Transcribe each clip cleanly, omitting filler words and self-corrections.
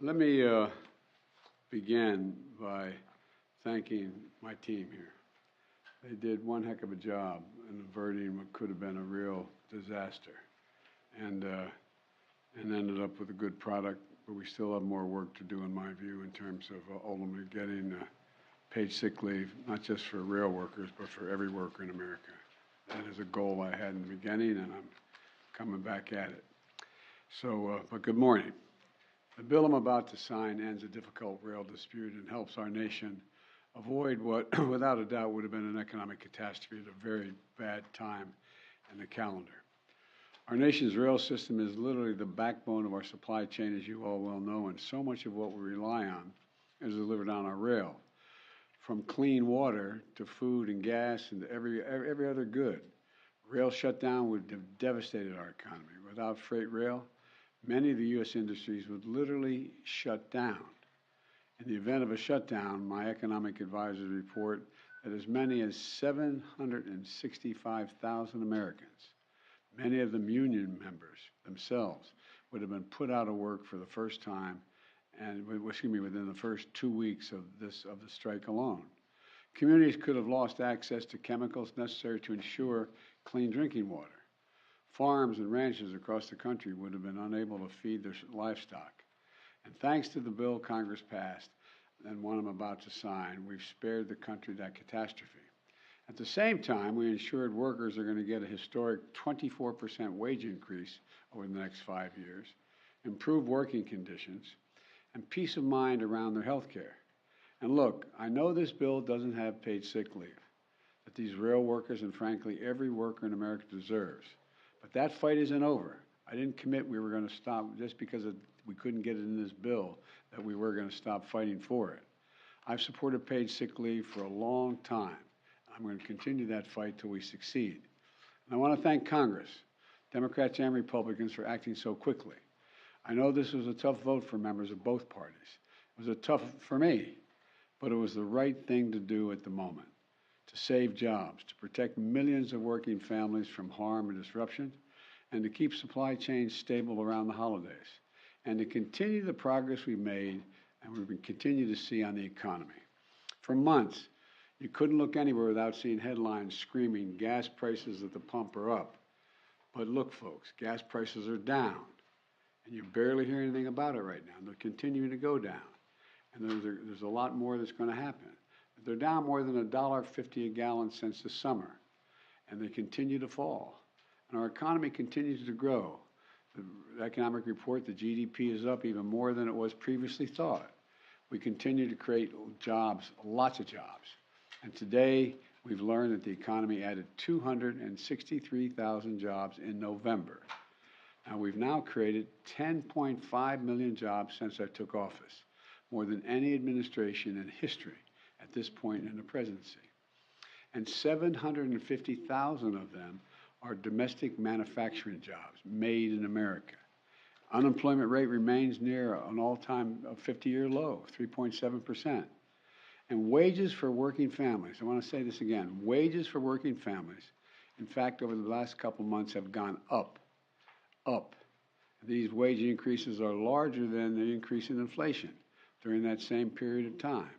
Let me begin by thanking my team here. They did one heck of a job in averting what could have been a real disaster, and ended up with a good product. But we still have more work to do, in my view, in terms of ultimately getting paid sick leave, not just for rail workers, but for every worker in America. That is a goal I had in the beginning, and I'm coming back at it. So, but good morning. The bill I'm about to sign ends a difficult rail dispute and helps our nation avoid what, without a doubt, would have been an economic catastrophe at a very bad time in the calendar. Our nation's rail system is literally the backbone of our supply chain, as you all well know, and so much of what we rely on is delivered on our rail, from clean water to food and gas and every other good. Rail shutdown would have devastated our economy. Without freight rail, many of the U.S. industries would literally shut down. In the event of a shutdown, my economic advisors report that as many as 765,000 Americans, many of them union members themselves, would have been put out of work for the first time, and within the first 2 weeks of the strike alone. Communities could have lost access to chemicals necessary to ensure clean drinking water. Farms and ranches across the country would have been unable to feed their livestock. And thanks to the bill Congress passed, and one I'm about to sign, we've spared the country that catastrophe. At the same time, we ensured workers are going to get a historic 24% wage increase over the next 5 years, improved working conditions, and peace of mind around their health care. And look, I know this bill doesn't have paid sick leave that these rail workers and frankly every worker in America deserves. But that fight isn't over. I didn't commit we were going to stop just because we couldn't get it in this bill that we were going to stop fighting for it. I've supported paid sick leave for a long time. I'm going to continue that fight till we succeed. And I want to thank Congress, Democrats and Republicans, for acting so quickly. I know this was a tough vote for members of both parties. It was tough for me, but it was the right thing to do at the moment, to save jobs, to protect millions of working families from harm and disruption, and to keep supply chains stable around the holidays, and to continue the progress we made and we continue to see on the economy. For months, you couldn't look anywhere without seeing headlines screaming, gas prices at the pump are up. But look, folks, gas prices are down, and you barely hear anything about it right now. They're continuing to go down, and there's a lot more that's going to happen. They're down more than $1.50 a gallon since the summer, and they continue to fall. And our economy continues to grow. The economic report, the GDP is up even more than it was previously thought. We continue to create jobs, lots of jobs. And today, we've learned that the economy added 263,000 jobs in November. Now, we've now created 10.5 million jobs since I took office, more than any administration in history at this point in the presidency. And 750,000 of them are domestic manufacturing jobs made in America. Unemployment rate remains near an all-time 50-year low, 3.7%. And wages for working families, I want to say this again, wages for working families, in fact, over the last couple months have gone up. These wage increases are larger than the increase in inflation during that same period of time.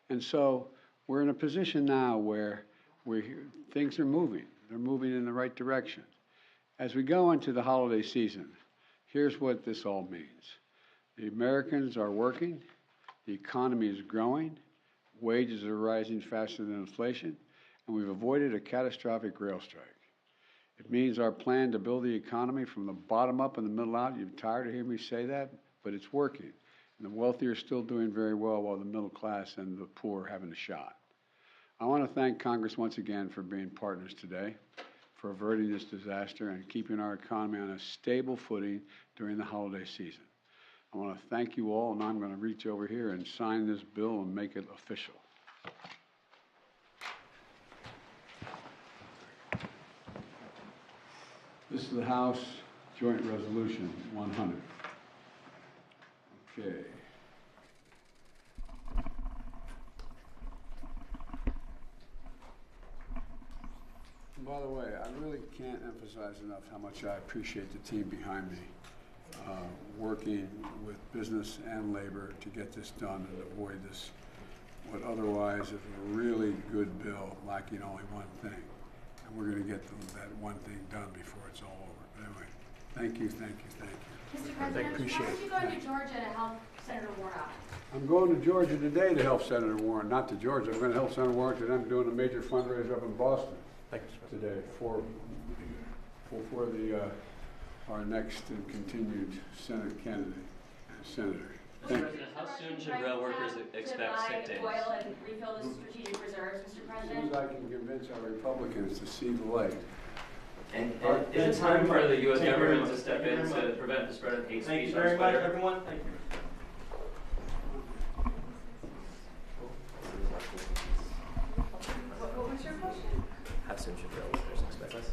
And so we're in a position now where things are moving. They're moving in the right direction. As we go into the holiday season, here's what this all means. The Americans are working, the economy is growing, wages are rising faster than inflation, and we've avoided a catastrophic rail strike. It means our plan to build the economy from the bottom up and the middle out, you're tired of hearing me say that, but it's working. And the wealthy are still doing very well while the middle class and the poor are having a shot. I want to thank Congress once again for being partners today, for averting this disaster and keeping our economy on a stable footing during the holiday season. I want to thank you all, and I'm going to reach over here and sign this bill and make it official. This is the House Joint Resolution 100. Okay. And by the way, I really can't emphasize enough how much I appreciate the team behind me. working with business and labor to get this done and avoid this, what otherwise is a really good bill lacking only one thing. And we're going to get that one thing done before it's all over. But anyway, thank you, thank you, thank you. Mr. President, Appreciate why are you going to Georgia to help Senator Warnock? I'm going to Georgia today to help Senator Warren, not to Georgia. I'm going to help Senator Warren today. I'm doing a major fundraiser up in Boston today for our next and continued Senate candidate and senator. Mr. President, how soon should rail workers expect sick days? Oil and refill the strategic reserves, Mr. As President? soon as I can convince our Republicans to see the light. And is it time for the U.S. government to step in to prevent the spread of hate speech? Thank you very much, everyone. Thank you. What was your question? How soon should rail workers expect us?